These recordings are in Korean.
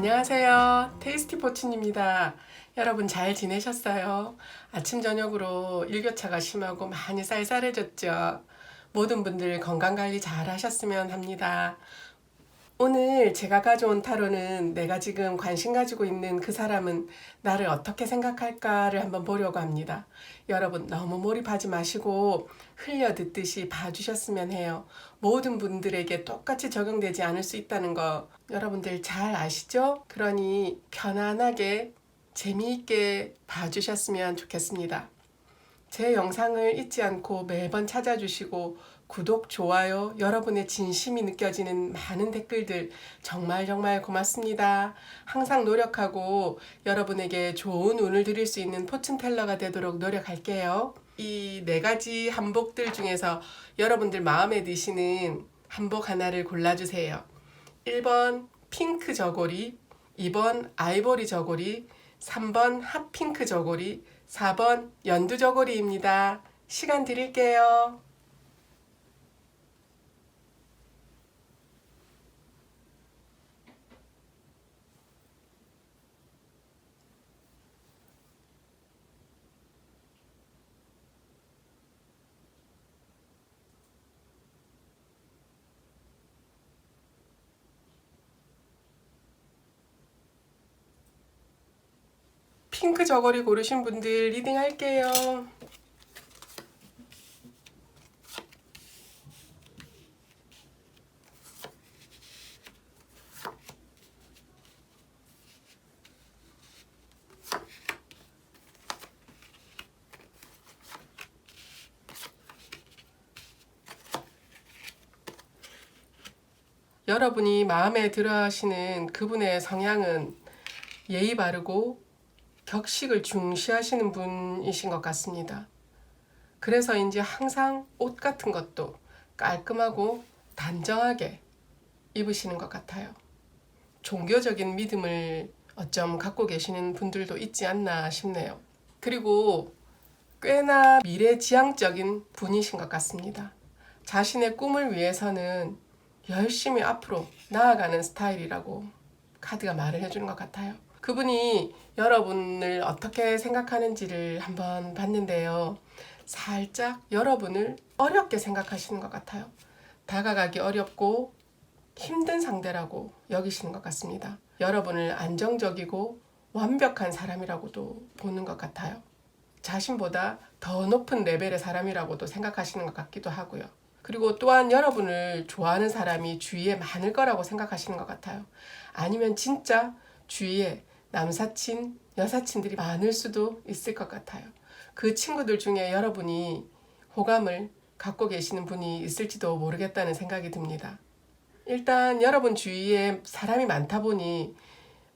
안녕하세요. 테이스티포춘입니다. 여러분 잘 지내셨어요? 아침 저녁으로 일교차가 심하고 많이 쌀쌀해졌죠? 모든 분들 건강관리 잘 하셨으면 합니다. 오늘 제가 가져온 타로는 내가 지금 관심 가지고 있는 그 사람은 나를 어떻게 생각할까를 한번 보려고 합니다. 여러분 너무 몰입하지 마시고 흘려 듣듯이 봐주셨으면 해요. 모든 분들에게 똑같이 적용되지 않을 수 있다는 거 여러분들 잘 아시죠? 그러니 편안하게 재미있게 봐주셨으면 좋겠습니다. 제 영상을 잊지 않고 매번 찾아주시고 구독, 좋아요, 여러분의 진심이 느껴지는 많은 댓글들 정말 고맙습니다. 항상 노력하고 여러분에게 좋은 운을 드릴 수 있는 포춘텔러가 되도록 노력할게요. 이 4가지 한복들 중에서 여러분들 마음에 드시는 한복 하나를 골라주세요. 1번 핑크 저고리, 2번 아이보리 저고리, 3번 핫핑크 저고리, 4번 연두 저고리입니다. 시간 드릴게요. 핑크 저고리 고르신 분들 리딩 할게요. 여러분이 마음에 들어 하시는 그분의 성향은 예의 바르고 격식을 중시하시는 분이신 것 같습니다. 그래서인지 항상 옷 같은 것도 깔끔하고 단정하게 입으시는 것 같아요. 종교적인 믿음을 어쩜 갖고 계시는 분들도 있지 않나 싶네요. 그리고 꽤나 미래지향적인 분이신 것 같습니다. 자신의 꿈을 위해서는 열심히 앞으로 나아가는 스타일이라고 카드가 말을 해주는 것 같아요. 그분이 여러분을 어떻게 생각하는지를 한번 봤는데요. 살짝 여러분을 어렵게 생각하시는 것 같아요. 다가가기 어렵고 힘든 상대라고 여기시는 것 같습니다. 여러분을 안정적이고 완벽한 사람이라고도 보는 것 같아요. 자신보다 더 높은 레벨의 사람이라고도 생각하시는 것 같기도 하고요. 그리고 또한 여러분을 좋아하는 사람이 주위에 많을 거라고 생각하시는 것 같아요. 아니면 진짜 주위에 남사친, 여사친들이 많을 수도 있을 것 같아요. 그 친구들 중에 여러분이 호감을 갖고 계시는 분이 있을지도 모르겠다는 생각이 듭니다. 일단 여러분 주위에 사람이 많다 보니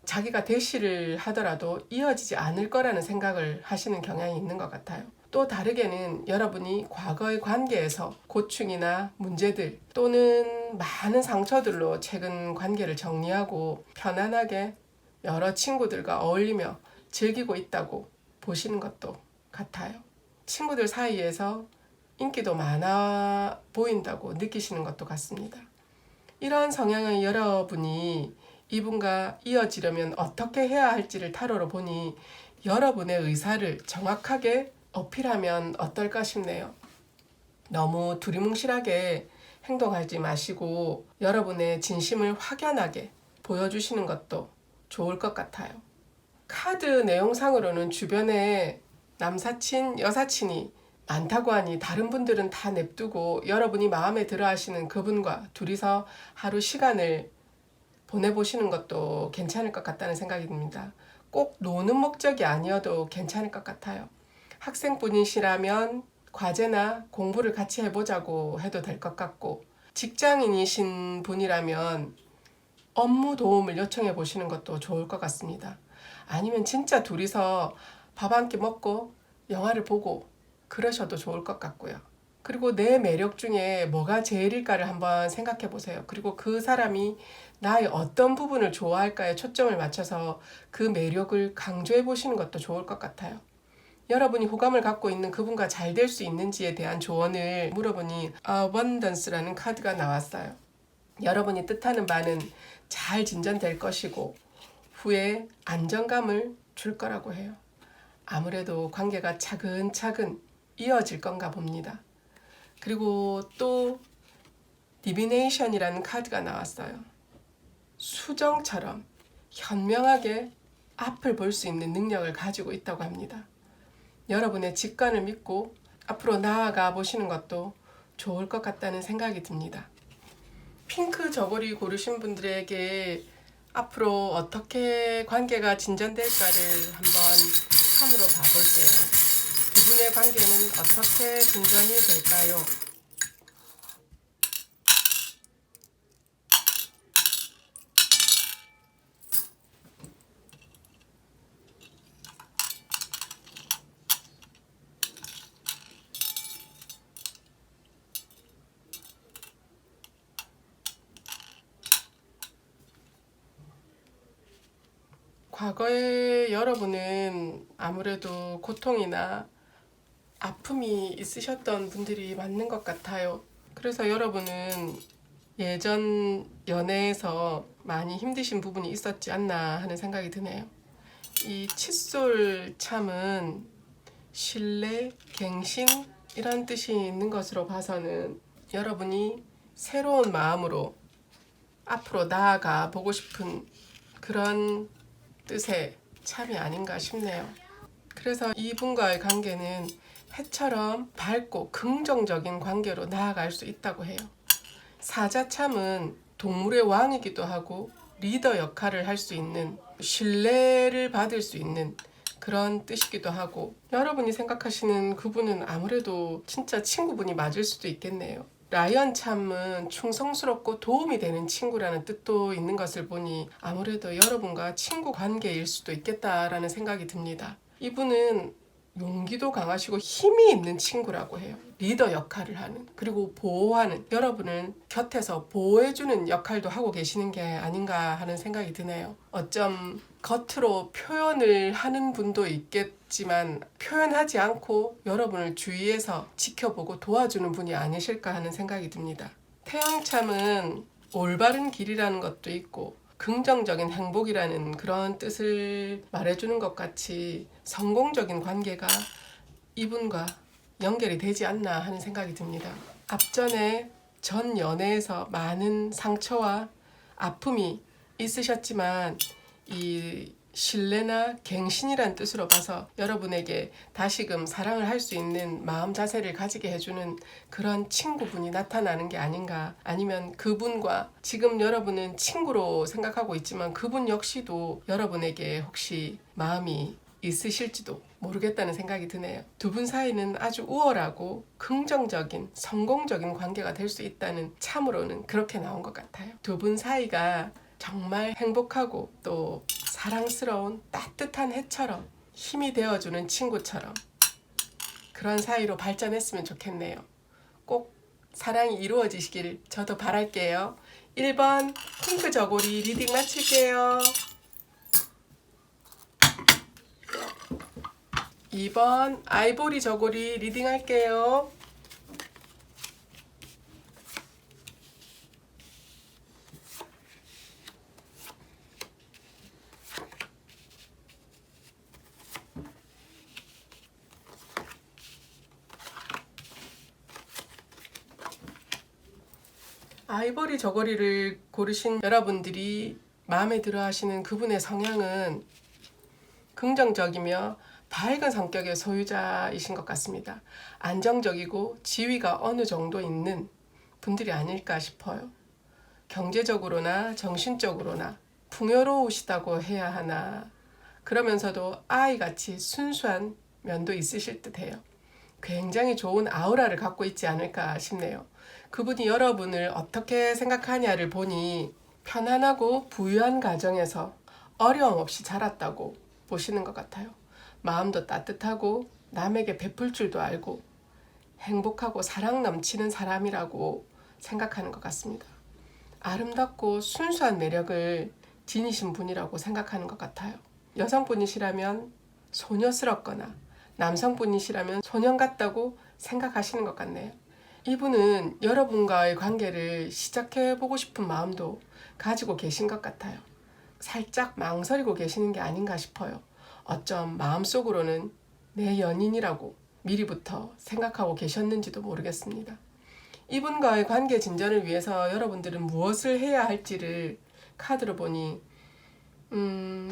자기가 대시를 하더라도 이어지지 않을 거라는 생각을 하시는 경향이 있는 것 같아요. 또 다르게는 여러분이 과거의 관계에서 고충이나 문제들 또는 많은 상처들로 최근 관계를 정리하고 편안하게 여러 친구들과 어울리며 즐기고 있다고 보시는 것도 같아요. 친구들 사이에서 인기도 많아 보인다고 느끼시는 것도 같습니다. 이런 성향의 여러분이 이분과 이어지려면 어떻게 해야 할지를 타로로 보니 여러분의 의사를 정확하게 어필하면 어떨까 싶네요. 너무 두리뭉실하게 행동하지 마시고 여러분의 진심을 확연하게 보여주시는 것도 좋을 것 같아요. 카드 내용상으로는 주변에 남사친, 여사친이 많다고 하니 다른 분들은 다 냅두고 여러분이 마음에 들어 하시는 그분과 둘이서 하루 시간을 보내보시는 것도 괜찮을 것 같다는 생각이 듭니다. 꼭 노는 목적이 아니어도 괜찮을 것 같아요. 학생분이시라면 과제나 공부를 같이 해보자고 해도 될 것 같고, 직장인이신 분이라면 업무 도움을 요청해 보시는 것도 좋을 것 같습니다. 아니면 진짜 둘이서 밥 한 끼 먹고 영화를 보고 그러셔도 좋을 것 같고요. 그리고 내 매력 중에 뭐가 제일일까를 한번 생각해 보세요. 그리고 그 사람이 나의 어떤 부분을 좋아할까에 초점을 맞춰서 그 매력을 강조해 보시는 것도 좋을 것 같아요. 여러분이 호감을 갖고 있는 그분과 잘 될 수 있는지에 대한 조언을 물어보니 Abundance라는 카드가 나왔어요. 여러분이 뜻하는 바는 잘 진전될 것이고 후에 안정감을 줄 거라고 해요. 아무래도 관계가 차근차근 이어질 건가 봅니다. 그리고 또 디비네이션이라는 카드가 나왔어요. 수정처럼 현명하게 앞을 볼 수 있는 능력을 가지고 있다고 합니다. 여러분의 직관을 믿고 앞으로 나아가 보시는 것도 좋을 것 같다는 생각이 듭니다. 핑크 저고리 고르신 분들에게 앞으로 어떻게 관계가 진전될까를 한번 참으로 봐볼게요. 두 분의 관계는 어떻게 진전이 될까요? 과거에 여러분은 아무래도 고통이나 아픔이 있으셨던 분들이 맞는 것 같아요. 그래서 여러분은 예전 연애에서 많이 힘드신 부분이 있었지 않나 하는 생각이 드네요. 이 칫솔 참은 신뢰, 갱신이란 뜻이 있는 것으로 봐서는 여러분이 새로운 마음으로 앞으로 나아가 보고 싶은 그런 뜻의 참이 아닌가 싶네요. 그래서 이분과의 관계는 해처럼 밝고 긍정적인 관계로 나아갈 수 있다고 해요. 사자참은 동물의 왕이기도 하고 리더 역할을 할 수 있는, 신뢰를 받을 수 있는 그런 뜻이기도 하고, 여러분이 생각하시는 그분은 아무래도 진짜 친구분이 맞을 수도 있겠네요. 라이언 참은 충성스럽고 도움이 되는 친구라는 뜻도 있는 것을 보니 아무래도 여러분과 친구 관계일 수도 있겠다라는 생각이 듭니다. 이분은 용기도 강하시고 힘이 있는 친구라고 해요. 리더 역할을 하는, 그리고 보호하는, 여러분을 곁에서 보호해주는 역할도 하고 계시는 게 아닌가 하는 생각이 드네요. 어쩜 겉으로 표현을 하는 분도 있겠지만 표현하지 않고 여러분을 주위에서 지켜보고 도와주는 분이 아니실까 하는 생각이 듭니다. 태양참은 올바른 길이라는 것도 있고 긍정적인 행복이라는 그런 뜻을 말해주는 것 같이 성공적인 관계가 이분과 연결이 되지 않나 하는 생각이 듭니다. 앞전에 전 연애에서 많은 상처와 아픔이 있으셨지만 이 신뢰나 갱신이란 뜻으로 봐서 여러분에게 다시금 사랑을 할 수 있는 마음 자세를 가지게 해주는 그런 친구분이 나타나는 게 아닌가, 아니면 그분과 지금 여러분은 친구로 생각하고 있지만 그분 역시도 여러분에게 혹시 마음이 있으실지도 모르겠다는 생각이 드네요. 두 분 사이는 아주 우월하고 긍정적인 성공적인 관계가 될 수 있다는, 참으로는 그렇게 나온 것 같아요. 두 분 사이가 정말 행복하고 또 사랑스러운 따뜻한 해처럼 힘이 되어주는 친구처럼 그런 사이로 발전했으면 좋겠네요. 꼭 사랑이 이루어지시길 저도 바랄게요. 1번 핑크 저고리 리딩 마칠게요. 2번 아이보리 저고리 리딩 할게요. 아이보리 저고리를 고르신 여러분들이 마음에 들어 하시는 그분의 성향은 긍정적이며 밝은 성격의 소유자이신 것 같습니다. 안정적이고 지위가 어느 정도 있는 분들이 아닐까 싶어요. 경제적으로나 정신적으로나 풍요로우시다고 해야 하나, 그러면서도 아이같이 순수한 면도 있으실 듯해요. 굉장히 좋은 아우라를 갖고 있지 않을까 싶네요. 그분이 여러분을 어떻게 생각하냐를 보니 편안하고 부유한 가정에서 어려움 없이 자랐다고 보시는 것 같아요. 마음도 따뜻하고 남에게 베풀 줄도 알고 행복하고 사랑 넘치는 사람이라고 생각하는 것 같습니다. 아름답고 순수한 매력을 지니신 분이라고 생각하는 것 같아요. 여성분이시라면 소녀스럽거나 남성분이시라면 소년 같다고 생각하시는 것 같네요. 이분은 여러분과의 관계를 시작해보고 싶은 마음도 가지고 계신 것 같아요. 살짝 망설이고 계시는 게 아닌가 싶어요. 어쩜 마음속으로는 내 연인이라고 미리부터 생각하고 계셨는지도 모르겠습니다. 이분과의 관계 진전을 위해서 여러분들은 무엇을 해야 할지를 카드로 보니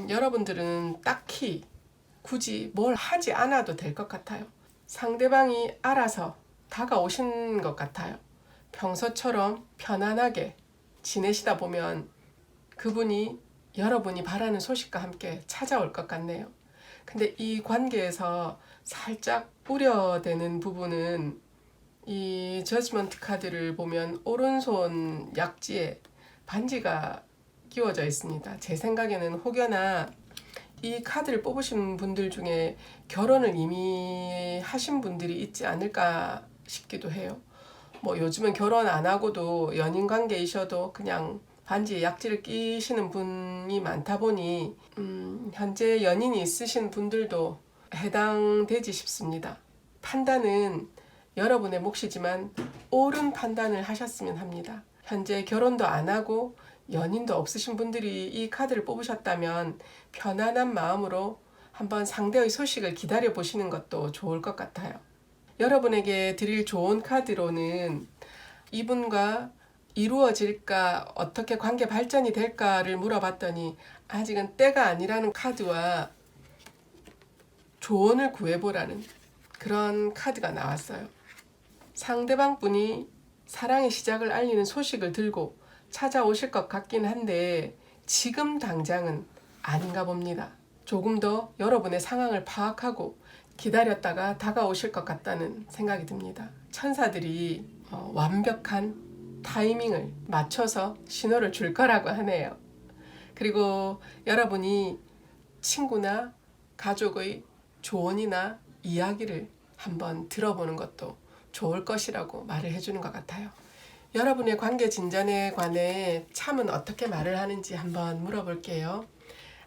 여러분들은 딱히 굳이 뭘 하지 않아도 될 것 같아요. 상대방이 알아서 다가오신 것 같아요. 평소처럼 편안하게 지내시다 보면 그분이 여러분이 바라는 소식과 함께 찾아올 것 같네요. 근데 이 관계에서 살짝 우려되는 부분은 이 저지먼트 카드를 보면 오른손 약지에 반지가 끼워져 있습니다. 제 생각에는 혹여나 이 카드를 뽑으신 분들 중에 결혼을 이미 하신 분들이 있지 않을까 싶기도 해요. 뭐 요즘은 결혼 안 하고도 연인 관계이셔도 그냥 반지에 약지를 끼시는 분이 많다 보니 현재 연인이 있으신 분들도 해당되지 싶습니다. 판단은 여러분의 몫이지만 옳은 판단을 하셨으면 합니다. 현재 결혼도 안 하고 연인도 없으신 분들이 이 카드를 뽑으셨다면 편안한 마음으로 한번 상대의 소식을 기다려 보시는 것도 좋을 것 같아요. 여러분에게 드릴 좋은 카드로는 이분과 이루어질까, 어떻게 관계 발전이 될까를 물어봤더니 아직은 때가 아니라는 카드와 조언을 구해보라는 그런 카드가 나왔어요. 상대방 분이 사랑의 시작을 알리는 소식을 들고 찾아오실 것 같긴 한데 지금 당장은 아닌가 봅니다. 조금 더 여러분의 상황을 파악하고 기다렸다가 다가오실 것 같다는 생각이 듭니다. 천사들이 완벽한 타이밍을 맞춰서 신호를 줄 거라고 하네요. 그리고 여러분이 친구나 가족의 조언이나 이야기를 한번 들어보는 것도 좋을 것이라고 말을 해주는 것 같아요. 여러분의 관계 진전에 관해 참은 어떻게 말을 하는지 한번 물어볼게요.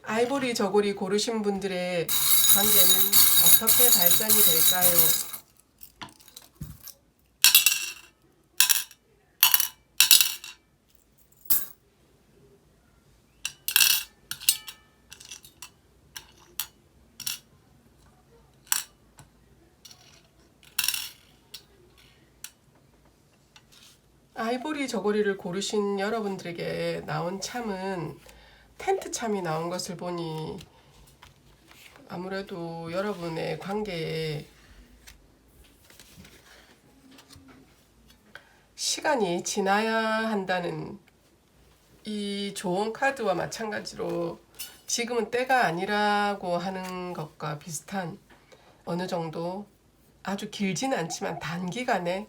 아이보리 저고리 고르신 분들의 관계는 어떻게 발전이 될까요? 아이보리 저고리를 고르신 여러분들에게 나온 참은 텐트 참이 나온 것을 보니 아무래도 여러분의 관계에 시간이 지나야 한다는 이 좋은 카드와 마찬가지로 지금은 때가 아니라고 하는 것과 비슷한 어느 정도 아주 길지는 않지만 단기간에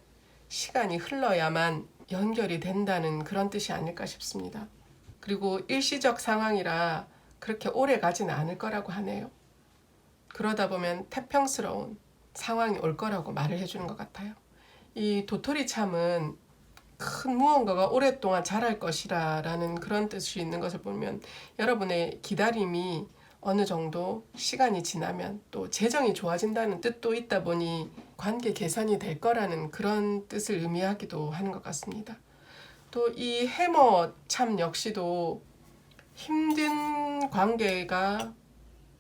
시간이 흘러야만 연결이 된다는 그런 뜻이 아닐까 싶습니다. 그리고 일시적 상황이라 그렇게 오래 가지는 않을 거라고 하네요. 그러다 보면 태평스러운 상황이 올 거라고 말을 해주는 것 같아요. 이 도토리 참은 큰 무언가가 오랫동안 자랄 것이라 라는 그런 뜻이 있는 것을 보면 여러분의 기다림이 어느 정도 시간이 지나면 또 재정이 좋아진다는 뜻도 있다 보니 관계 개선이 될 거라는 그런 뜻을 의미하기도 하는 것 같습니다. 또 이 해머 참 역시도 힘든 관계가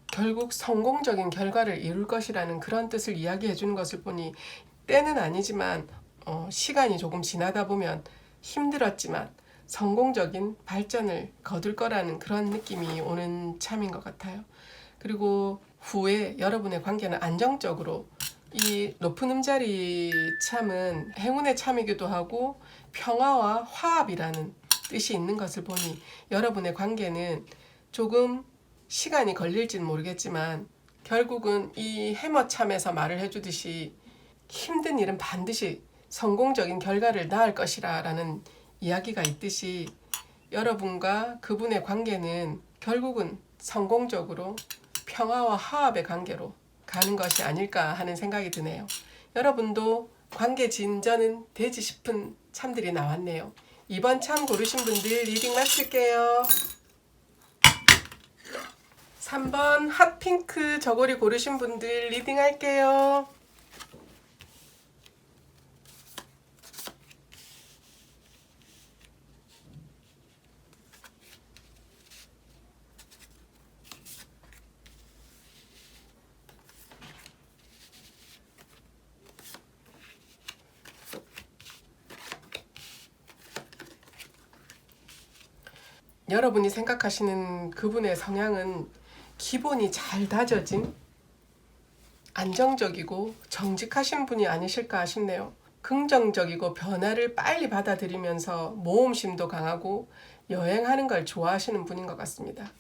결국 성공적인 결과를 이룰 것이라는 그런 뜻을 이야기해 주는 것을 보니 때는 아니지만 시간이 조금 지나다 보면 힘들었지만 성공적인 발전을 거둘 거라는 그런 느낌이 오는 참인 것 같아요. 그리고 후에 여러분의 관계는 안정적으로 이 높은 음자리 참은 행운의 참이기도 하고 평화와 화합이라는 뜻이 있는 것을 보니 여러분의 관계는 조금 시간이 걸릴지는 모르겠지만 결국은 이 해머참에서 말을 해주듯이 힘든 일은 반드시 성공적인 결과를 낳을 것이라 라는 이야기가 있듯이 여러분과 그분의 관계는 결국은 성공적으로 평화와 화합의 관계로 가는 것이 아닐까 하는 생각이 드네요. 여러분도 관계 진전은 되지 싶은 참들이 나왔네요. 이번 참 고르신 분들 리딩 마칠게요. 3번 핫핑크 저고리 고르신 분들 리딩 할게요. 여러분이 생각하시는 그분의 성향은 기본이 잘 다져진 안정적이고 정직하신 분이 아니실까 싶네요. 긍정적이고 변화를 빨리 받아들이면서 모험심도 강하고 여행하는 걸 좋아하시는 분인 것 같습니다.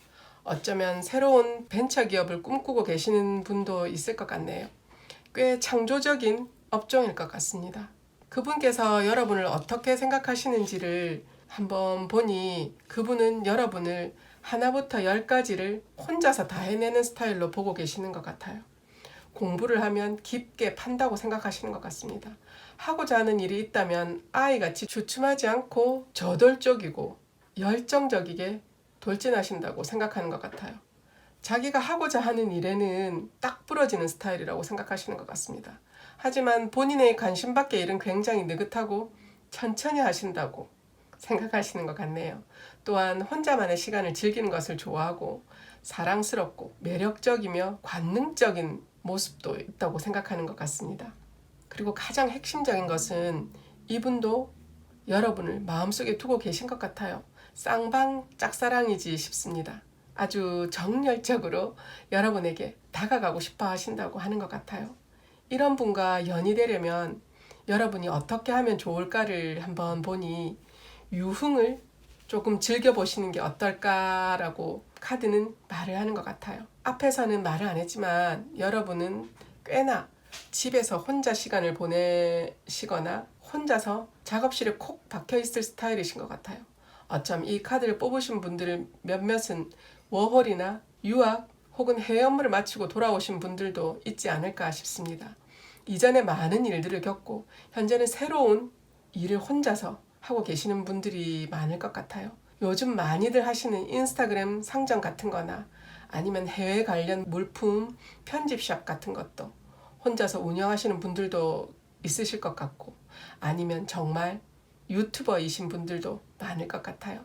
어쩌면 새로운 벤처 기업을 꿈꾸고 계시는 분도 있을 것 같네요. 꽤 창조적인 업종일 것 같습니다. 그분께서 여러분을 어떻게 생각하시는지를 한번 보니 그분은 여러분을 하나부터 열까지를 혼자서 다 해내는 스타일로 보고 계시는 것 같아요. 공부를 하면 깊게 판다고 생각하시는 것 같습니다. 하고자 하는 일이 있다면 아이같이 주춤하지 않고 저돌적이고 열정적이게 돌진하신다고 생각하는 것 같아요. 자기가 하고자 하는 일에는 딱 부러지는 스타일이라고 생각하시는 것 같습니다. 하지만 본인의 관심 밖의 일은 굉장히 느긋하고 천천히 하신다고 생각하시는 것 같네요. 또한 혼자만의 시간을 즐기는 것을 좋아하고 사랑스럽고 매력적이며 관능적인 모습도 있다고 생각하는 것 같습니다. 그리고 가장 핵심적인 것은 이분도 여러분을 마음속에 두고 계신 것 같아요. 쌍방 짝사랑이지 싶습니다. 아주 정열적으로 여러분에게 다가가고 싶어 하신다고 하는 것 같아요. 이런 분과 연이 되려면 여러분이 어떻게 하면 좋을까를 한번 보니 유흥을 조금 즐겨보시는 게 어떨까라고 카드는 말을 하는 것 같아요. 앞에서는 말을 안 했지만 여러분은 꽤나 집에서 혼자 시간을 보내시거나 혼자서 작업실에 콕 박혀있을 스타일이신 것 같아요. 어쩜 이 카드를 뽑으신 분들 몇몇은 워홀이나 유학 혹은 해외 업무를 마치고 돌아오신 분들도 있지 않을까 싶습니다. 이전에 많은 일들을 겪고 현재는 새로운 일을 혼자서 하고 계시는 분들이 많을 것 같아요. 요즘 많이들 하시는 인스타그램 상점 같은 거나 아니면 해외 관련 물품 편집샵 같은 것도 혼자서 운영하시는 분들도 있으실 것 같고 아니면 정말 유튜버이신 분들도 많을 것 같아요.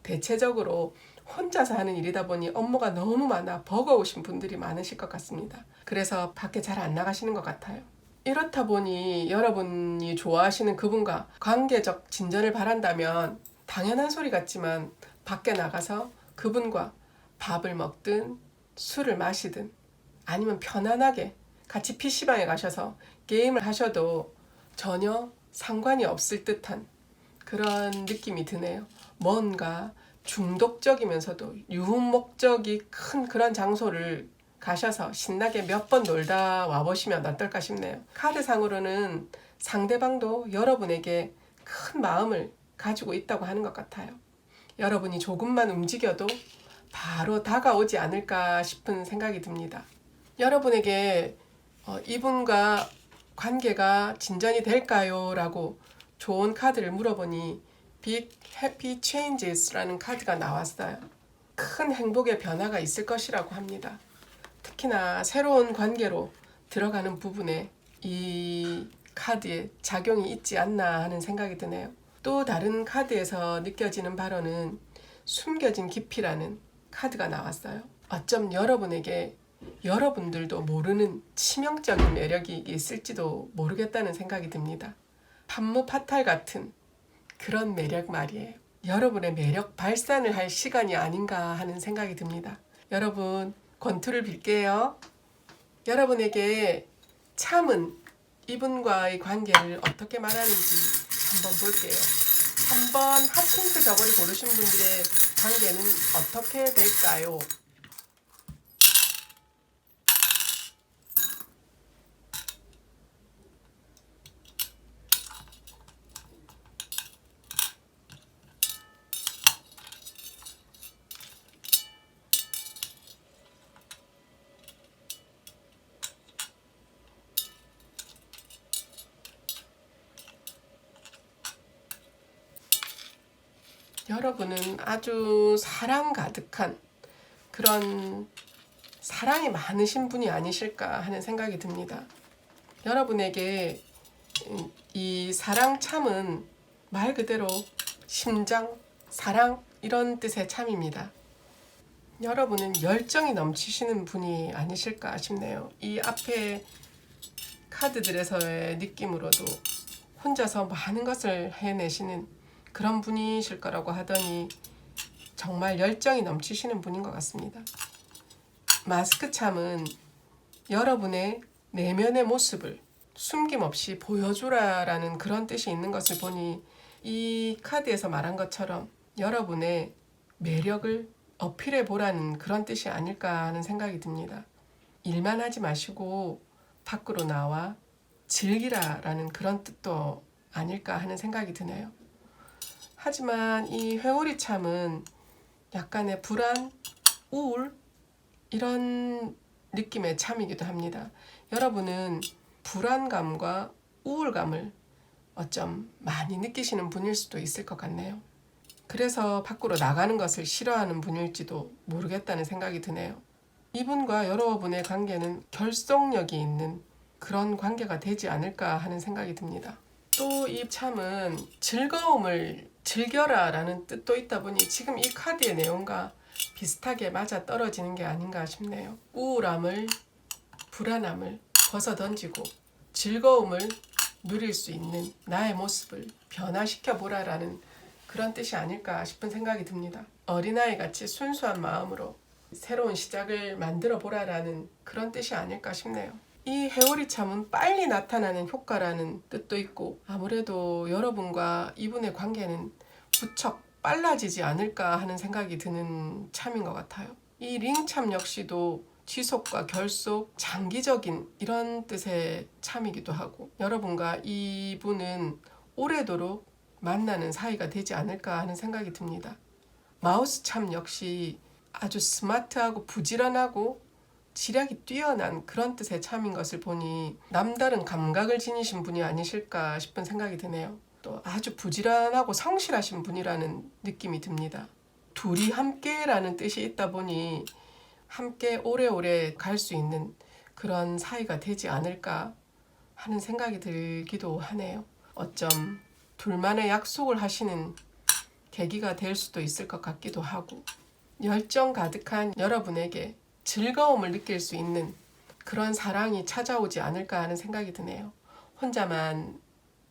대체적으로 혼자서 하는 일이다 보니 업무가 너무 많아 버거우신 분들이 많으실 것 같습니다. 그래서 밖에 잘 안 나가시는 것 같아요. 이렇다 보니 여러분이 좋아하시는 그분과 관계적 진전을 바란다면 당연한 소리 같지만 밖에 나가서 그분과 밥을 먹든 술을 마시든 아니면 편안하게 같이 PC방에 가셔서 게임을 하셔도 전혀 상관이 없을 듯한 그런 느낌이 드네요. 뭔가 중독적이면서도 유흥 목적이 큰 그런 장소를 가셔서 신나게 몇 번 놀다 와보시면 어떨까 싶네요. 카드상으로는 상대방도 여러분에게 큰 마음을 가지고 있다고 하는 것 같아요. 여러분이 조금만 움직여도 바로 다가오지 않을까 싶은 생각이 듭니다. 여러분에게 이분과 관계가 진전이 될까요? 라고 좋은 카드를 물어보니 Big Happy Changes라는 카드가 나왔어요. 큰 행복의 변화가 있을 것이라고 합니다. 특히나 새로운 관계로 들어가는 부분에 이 카드의 작용이 있지 않나 하는 생각이 드네요. 또 다른 카드에서 느껴지는 바로는 숨겨진 깊이라는 카드가 나왔어요. 어쩜 여러분에게 여러분들도 모르는 치명적인 매력이 있을지도 모르겠다는 생각이 듭니다. 판무파탈 같은 그런 매력 말이에요. 여러분의 매력 발산을 할 시간이 아닌가 하는 생각이 듭니다. 여러분 권투를 빌게요. 여러분에게 참은 이분과의 관계를 어떻게 말하는지 한번 볼게요. 3번 핫핑크 저고리 고르신 분들의 관계는 어떻게 될까요? 여러분은 아주 사랑 가득한 그런 사랑이 많으신 분이 아니실까 하는 생각이 듭니다. 여러분에게 이 사랑 참은 말 그대로 심장, 사랑 이런 뜻의 참입니다. 여러분은 열정이 넘치시는 분이 아니실까 싶네요. 이 앞에 카드들에서의 느낌으로도 혼자서 많은 것을 해내시는 그런 분이실 거라고 하더니 정말 열정이 넘치시는 분인 것 같습니다. 마스크참은 여러분의 내면의 모습을 숨김없이 보여주라라는 그런 뜻이 있는 것을 보니 이 카드에서 말한 것처럼 여러분의 매력을 어필해 보라는 그런 뜻이 아닐까 하는 생각이 듭니다. 일만 하지 마시고 밖으로 나와 즐기라라는 그런 뜻도 아닐까 하는 생각이 드네요. 하지만 이 회오리참은 약간의 불안, 우울 이런 느낌의 참이기도 합니다. 여러분은 불안감과 우울감을 어쩜 많이 느끼시는 분일 수도 있을 것 같네요. 그래서 밖으로 나가는 것을 싫어하는 분일지도 모르겠다는 생각이 드네요. 이분과 여러분의 관계는 결속력이 있는 그런 관계가 되지 않을까 하는 생각이 듭니다. 또 이 참은 즐거움을 즐겨라 라는 뜻도 있다 보니 지금 이 카드의 내용과 비슷하게 맞아 떨어지는 게 아닌가 싶네요. 우울함을, 불안함을 벗어던지고 즐거움을 누릴 수 있는 나의 모습을 변화시켜 보라라는 그런 뜻이 아닐까 싶은 생각이 듭니다. 어린아이 같이 순수한 마음으로 새로운 시작을 만들어 보라라는 그런 뜻이 아닐까 싶네요. 이 회오리참은 빨리 나타나는 효과라는 뜻도 있고 아무래도 여러분과 이분의 관계는 무척 빨라지지 않을까 하는 생각이 드는 참인 것 같아요. 이 링참 역시도 지속과 결속, 장기적인 이런 뜻의 참이기도 하고 여러분과 이분은 오래도록 만나는 사이가 되지 않을까 하는 생각이 듭니다. 마우스 참 역시 아주 스마트하고 부지런하고 지략이 뛰어난 그런 뜻의 참인 것을 보니 남다른 감각을 지니신 분이 아니실까 싶은 생각이 드네요. 또 아주 부지런하고 성실하신 분이라는 느낌이 듭니다. 둘이 함께라는 뜻이 있다 보니 함께 오래오래 갈 수 있는 그런 사이가 되지 않을까 하는 생각이 들기도 하네요. 어쩜 둘만의 약속을 하시는 계기가 될 수도 있을 것 같기도 하고 열정 가득한 여러분에게 즐거움을 느낄 수 있는 그런 사랑이 찾아오지 않을까 하는 생각이 드네요. 혼자만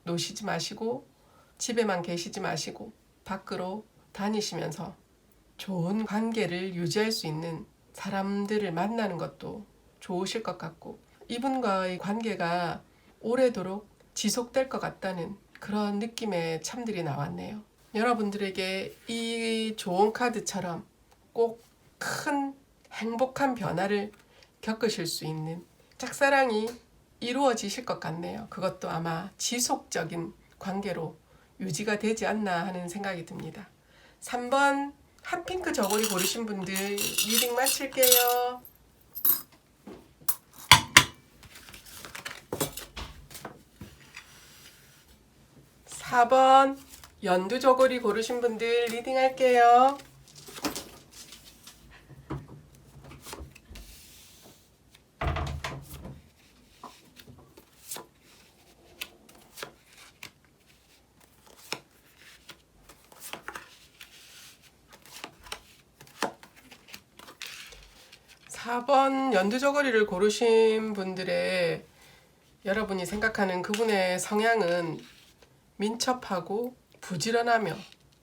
노시지 마시고 집에만 계시지 마시고 밖으로 다니시면서 좋은 관계를 유지할 수 있는 사람들을 만나는 것도 좋으실 것 같고 이분과의 관계가 오래도록 지속될 것 같다는 그런 느낌의 참들이 나왔네요. 여러분들에게 이 좋은 카드처럼 꼭 큰 행복한 변화를 겪으실 수 있는 짝사랑이 이루어지실 것 같네요. 그것도 아마 지속적인 관계로 유지가 되지 않나 하는 생각이 듭니다. 3번 핫핑크 저고리 고르신 분들 리딩 마칠게요. 4번 연두 저고리 고르신 분들 리딩 할게요. 4번 연두 저고리를 고르신 분들의 여러분이 생각하는 그분의 성향은 민첩하고 부지런하며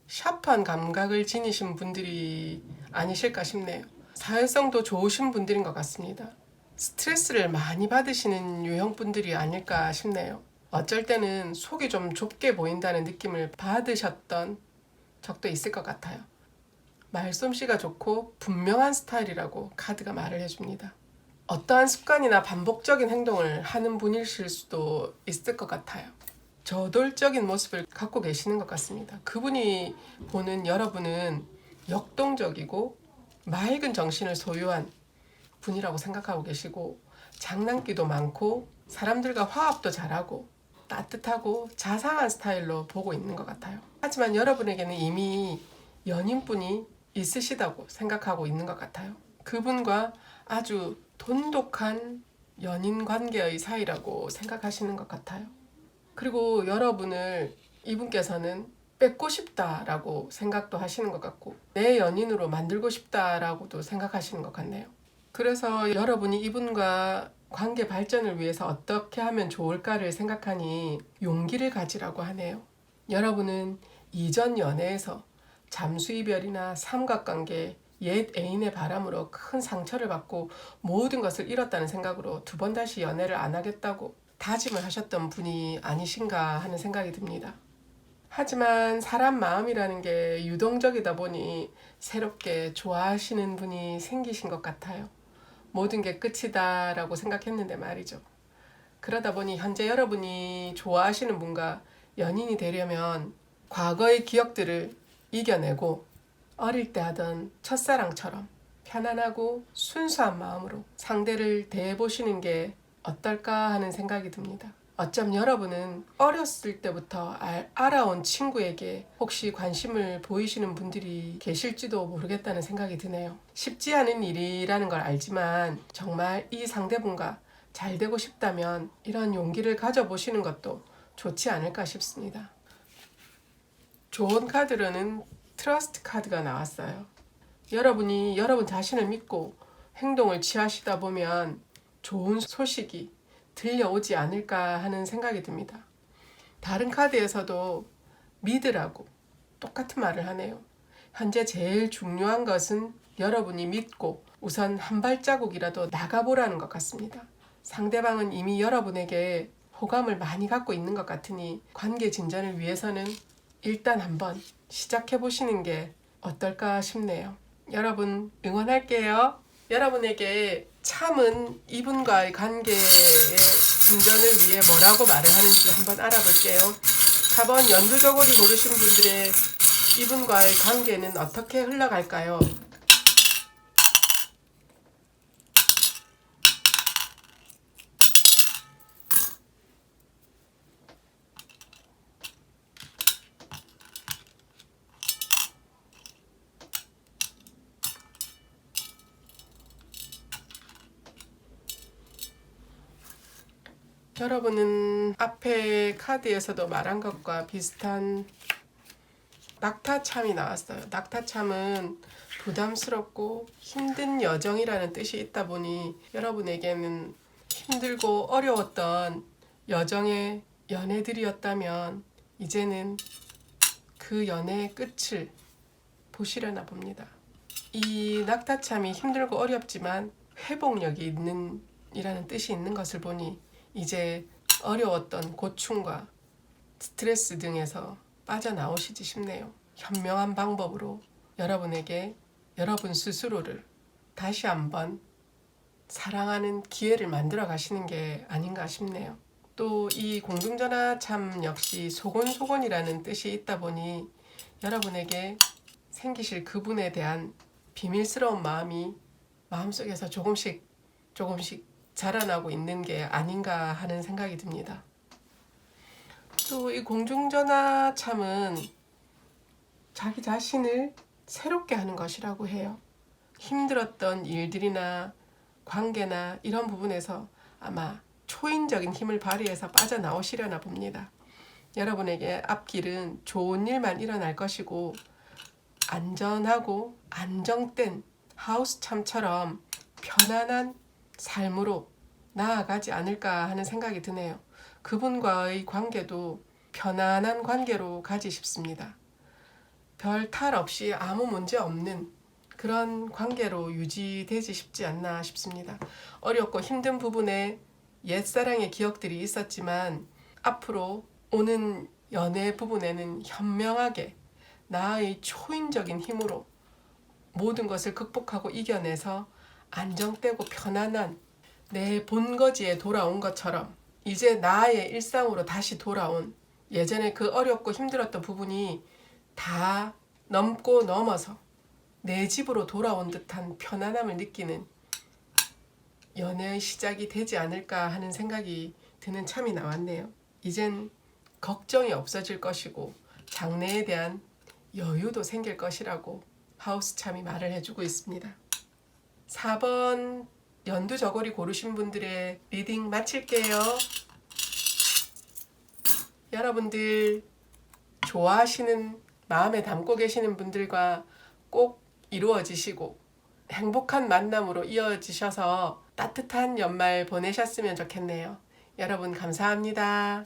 샤프한 감각을 지니신 분들이 아니실까 싶네요. 사회성도 좋으신 분들인 것 같습니다. 스트레스를 많이 받으시는 유형 분들이 아닐까 싶네요. 어쩔 때는 속이 좀 좁게 보인다는 느낌을 받으셨던 적도 있을 것 같아요. 말솜씨가 좋고 분명한 스타일이라고 카드가 말을 해줍니다. 어떠한 습관이나 반복적인 행동을 하는 분이실 수도 있을 것 같아요. 저돌적인 모습을 갖고 계시는 것 같습니다. 그분이 보는 여러분은 역동적이고 맑은 정신을 소유한 분이라고 생각하고 계시고 장난기도 많고 사람들과 화합도 잘하고 따뜻하고 자상한 스타일로 보고 있는 것 같아요. 하지만 여러분에게는 이미 연인분이 있으시다고 생각하고 있는 것 같아요. 그분과 아주 돈독한 연인 관계의 사이라고 생각하시는 것 같아요. 그리고 여러분을 이분께서는 뺏고 싶다라고 생각도 하시는 것 같고 내 연인으로 만들고 싶다라고도 생각하시는 것 같네요. 그래서 여러분이 이분과 관계 발전을 위해서 어떻게 하면 좋을까를 생각하니 용기를 가지라고 하네요. 여러분은 이전 연애에서 잠수 이별이나 삼각관계, 옛 애인의 바람으로 큰 상처를 받고 모든 것을 잃었다는 생각으로 두 번 다시 연애를 안 하겠다고 다짐을 하셨던 분이 아니신가 하는 생각이 듭니다. 하지만 사람 마음이라는 게 유동적이다 보니 새롭게 좋아하시는 분이 생기신 것 같아요. 모든 게 끝이다 라고 생각했는데 말이죠. 그러다 보니 현재 여러분이 좋아하시는 분과 연인이 되려면 과거의 기억들을 이겨내고 어릴 때 하던 첫사랑처럼 편안하고 순수한 마음으로 상대를 대해보시는 게 어떨까 하는 생각이 듭니다. 어쩜 여러분은 어렸을 때부터 알아온 친구에게 혹시 관심을 보이시는 분들이 계실지도 모르겠다는 생각이 드네요. 쉽지 않은 일이라는 걸 알지만 정말 이 상대분과 잘 되고 싶다면 이런 용기를 가져보시는 것도 좋지 않을까 싶습니다. 좋은 카드로는 트러스트 카드가 나왔어요. 여러분이 여러분 자신을 믿고 행동을 취하시다 보면 좋은 소식이 들려오지 않을까 하는 생각이 듭니다. 다른 카드에서도 믿으라고 똑같은 말을 하네요. 현재 제일 중요한 것은 여러분이 믿고 우선 한 발자국이라도 나가보라는 것 같습니다. 상대방은 이미 여러분에게 호감을 많이 갖고 있는 것 같으니 관계 진전을 위해서는 일단 한번 시작해 보시는 게 어떨까 싶네요. 여러분 응원할게요. 여러분에게 참은 이분과의 관계의 진전을 위해 뭐라고 말을 하는지 한번 알아볼게요. 4번 연두저고리 고르신 분들의 이분과의 관계는 어떻게 흘러갈까요? 여러분은 앞에 카드에서도 말한 것과 비슷한 낙타참이 나왔어요. 낙타참은 부담스럽고 힘든 여정이라는 뜻이 있다 보니 여러분에게는 힘들고 어려웠던 여정의 연애들이었다면 이제는 그 연애의 끝을 보시려나 봅니다. 이 낙타참이 힘들고 어렵지만 회복력이 있는 이라는 뜻이 있는 것을 보니 이제 어려웠던 고충과 스트레스 등에서 빠져나오시지 싶네요. 현명한 방법으로 여러분에게 여러분 스스로를 다시 한번 사랑하는 기회를 만들어 가시는 게 아닌가 싶네요. 또 이 공중전화 참 역시 소곤소곤이라는 뜻이 있다 보니 여러분에게 생기실 그분에 대한 비밀스러운 마음이 마음속에서 조금씩 자라나고 있는 게 아닌가 하는 생각이 듭니다. 또 이 공중전화 참은 자기 자신을 새롭게 하는 것이라고 해요. 힘들었던 일들이나 관계나 이런 부분에서 아마 초인적인 힘을 발휘해서 빠져나오시려나 봅니다. 여러분에게 앞길은 좋은 일만 일어날 것이고 안전하고 안정된 하우스참처럼 편안한 삶으로 나아가지 않을까 하는 생각이 드네요. 그분과의 관계도 편안한 관계로 가지 싶습니다. 별 탈 없이 아무 문제 없는 그런 관계로 유지되지 싶지 않나 싶습니다. 어렵고 힘든 부분에 옛사랑의 기억들이 있었지만 앞으로 오는 연애 부분에는 현명하게 나의 초인적인 힘으로 모든 것을 극복하고 이겨내서 안정되고 편안한 내 본거지에 돌아온 것처럼 이제 나의 일상으로 다시 돌아온 예전에 그 어렵고 힘들었던 부분이 다 넘고 넘어서 내 집으로 돌아온 듯한 편안함을 느끼는 연애의 시작이 되지 않을까 하는 생각이 드는 참이 나왔네요. 이젠 걱정이 없어질 것이고 장래에 대한 여유도 생길 것이라고 하우스 참이 말을 해주고 있습니다. 4번 연두 저고리 고르신 분들의 리딩 마칠게요. 여러분들 좋아하시는 마음에 담고 계시는 분들과 꼭 이루어지시고 행복한 만남으로 이어지셔서 따뜻한 연말 보내셨으면 좋겠네요. 여러분 감사합니다.